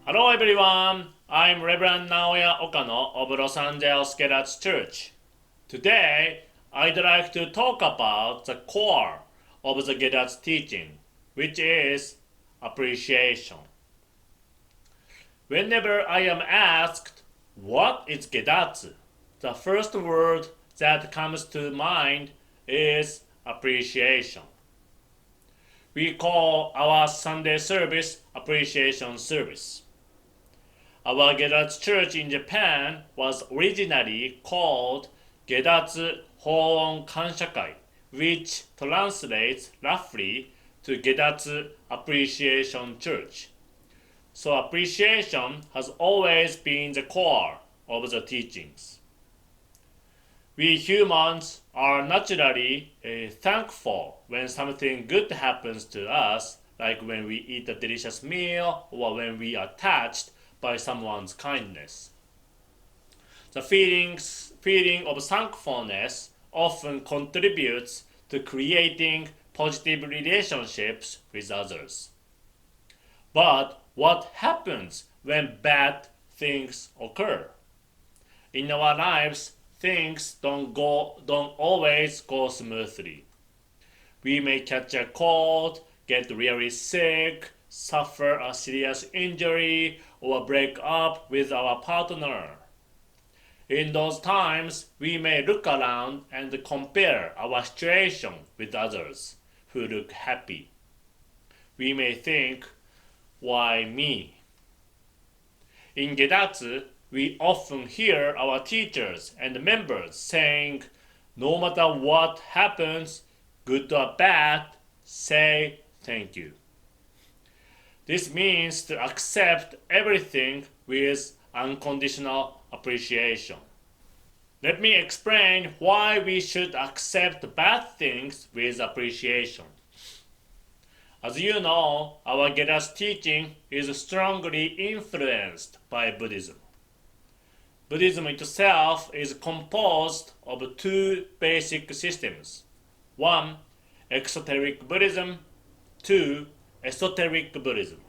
Hello everyone, I'm Reverend Naoya Okano of Los Angeles Gedatsu Church. Today, I'd like to talk about the core of the Gedatsu teaching, which is appreciation. Whenever I am asked, what is Gedatsu? The first word that comes to mind is appreciation. We call our Sunday service appreciation service. Our Gedatsu Church in Japan was originally called Gedatsu Kansha-kai, which translates roughly to Gedatsu Appreciation Church. So appreciation has always been the core of the teachings. We humans are naturally thankful when something good happens to us, like when we eat a delicious meal or when we are touched by someone's kindness. The feeling of thankfulness often contributes to creating positive relationships with others. But what happens when bad things occur? In our lives, things don't always go smoothly. We may catch a cold, get really sick, suffer a serious injury, or break up with our partner. In those times, we may look around and compare our situation with others who look happy. We may think, why me? In Gedatsu, we often hear our teachers and members saying, no matter what happens, good or bad, say thank you. This means to accept everything with unconditional appreciation. Let me explain why we should accept bad things with appreciation. As you know, our Gedatsu teaching is strongly influenced by Buddhism. Buddhism itself is composed of two basic systems. One, Exoteric Buddhism. Two, Esoteric Buddhism.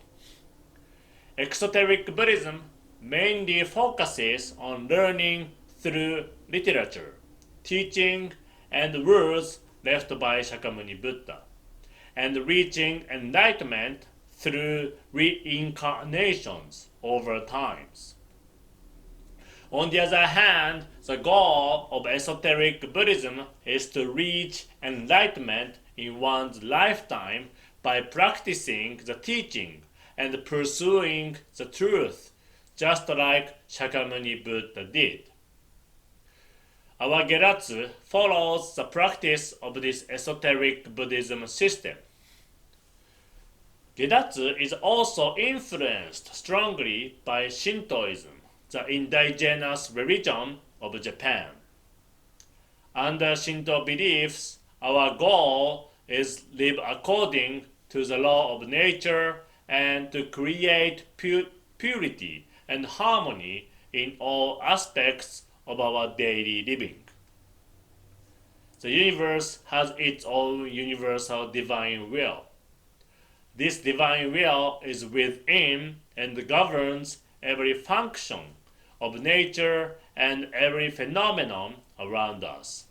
Exoteric Buddhism mainly focuses on learning through literature, teaching, and words left by Shakyamuni Buddha, and reaching enlightenment through reincarnations over times. On the other hand, the goal of Esoteric Buddhism is to reach enlightenment in one's lifetime by practicing the teaching and pursuing the truth, just like Shakyamuni Buddha did. Our Gedatsu follows the practice of this esoteric Buddhism system. Gedatsu is also influenced strongly by Shintoism, the indigenous religion of Japan. Under Shinto beliefs, our goal is live according to the law of nature and to create purity and harmony in all aspects of our daily living. The universe has its own universal divine will. This divine will is within and governs every function of nature and every phenomenon around us.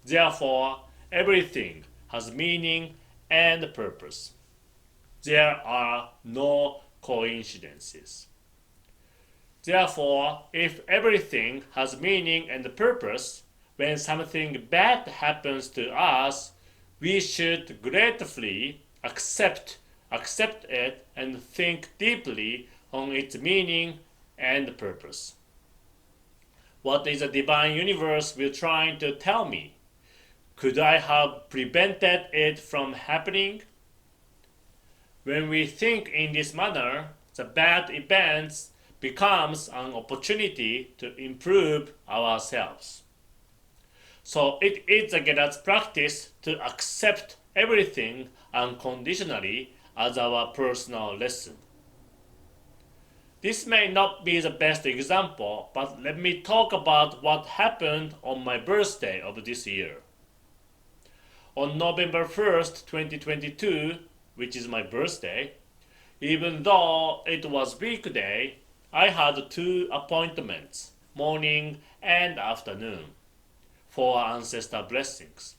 Therefore, everything has meaning and purpose. There are no coincidences. Therefore, if everything has meaning and purpose, when something bad happens to us, we should gratefully accept it and think deeply on its meaning and purpose. What is the divine universe will trying to tell me? Could I have prevented it from happening? When we think in this manner, the bad events becomes an opportunity to improve ourselves. So it is a Gedatsu practice to accept everything unconditionally as our personal lesson. This may not be the best example, but let me talk about what happened on my birthday of this year. On November 1st, 2022, which is my birthday, Even though it was weekday, I had 2 appointments, morning and afternoon, for ancestor blessings.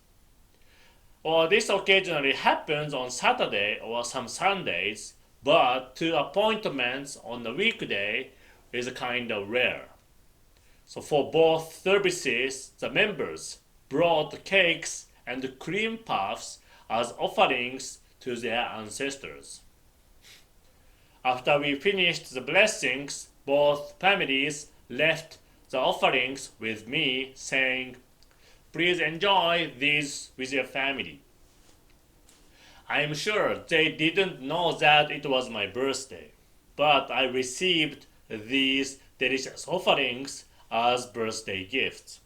Or this occasionally happens on Saturday or some Sundays, but 2 appointments on a weekday is kind of rare. So for both services, the members brought cakes and cream puffs as offerings to their ancestors. After we finished the blessings, both families left the offerings with me, saying, "Please enjoy these with your family." I am sure they didn't know that it was my birthday, but I received these delicious offerings as birthday gifts.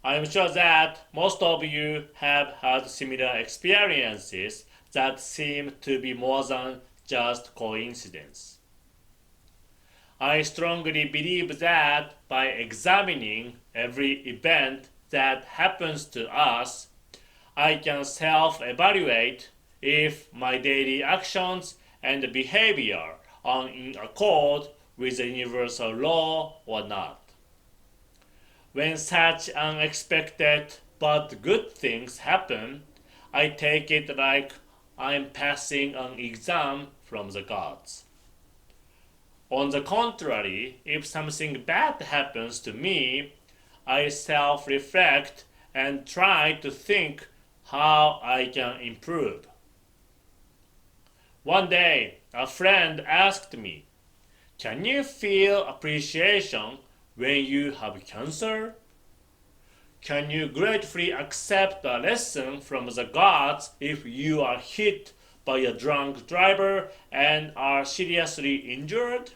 I am sure that most of you have had similar experiences that seem to be more than just coincidence. I strongly believe that by examining every event that happens to us, I can self-evaluate if my daily actions and behavior are in accord with the universal law or not. When such unexpected but good things happen, I take it like I'm passing an exam from the gods. On the contrary, if something bad happens to me, I self-reflect and try to think how I can improve. One day, a friend asked me, "Can you feel appreciation when you have cancer? Can you gratefully accept a lesson from the gods if you are hit by a drunk driver and are seriously injured?"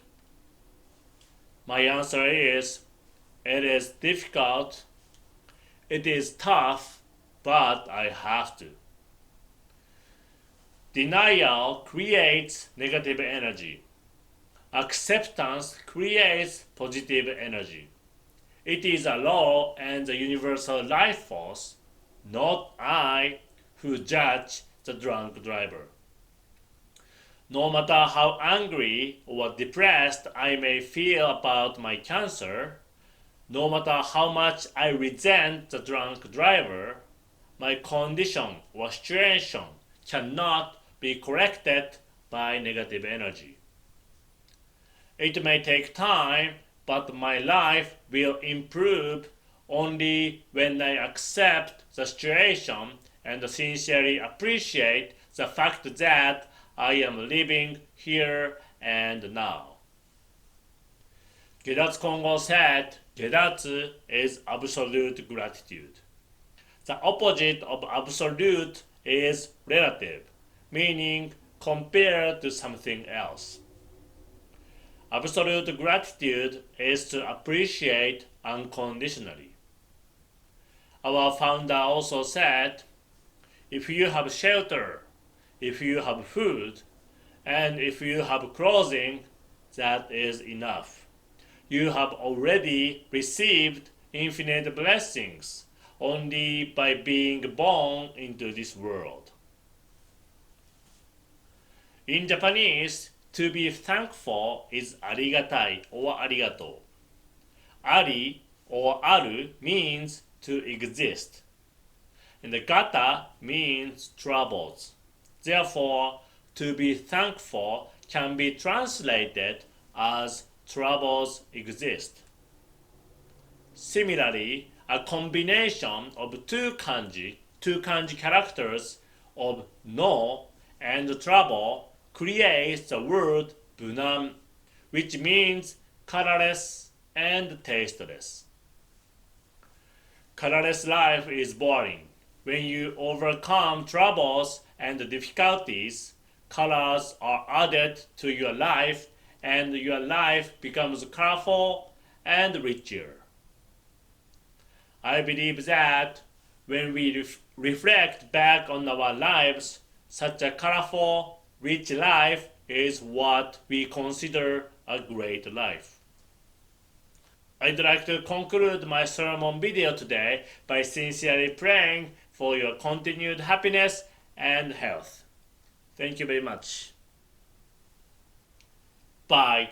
My answer is, it is difficult, it is tough, but I have to. Denial creates negative energy. Acceptance creates positive energy. It is a law and the universal life force, not I, who judge the drunk driver. No matter how angry or depressed I may feel about my cancer, no matter how much I resent the drunk driver, my condition or situation cannot be corrected by negative energy. It may take time, but my life will improve only when I accept the situation and sincerely appreciate the fact that I am living here and now. Gedatsu Kongo said, Gedatsu is absolute gratitude. The opposite of absolute is relative, meaning compared to something else. Absolute gratitude is to appreciate unconditionally. Our founder also said, if you have shelter, if you have food, and if you have clothing, that is enough. You have already received infinite blessings only by being born into this world. In Japanese, to be thankful is arigatai or arigato. Ari or aru means to exist, and the gata means troubles. Therefore, to be thankful can be translated as troubles exist. Similarly, a combination of two kanji characters of no and trouble creates the word bunan, which means colorless and tasteless. Colorless life is boring. When you overcome troubles and difficulties, colors are added to your life and your life becomes colorful and richer. I believe that when we reflect back on our lives, such a colorful, rich life is what we consider a great life. I'd like to conclude my sermon video today by sincerely praying for your continued happiness and health. Thank you very much. by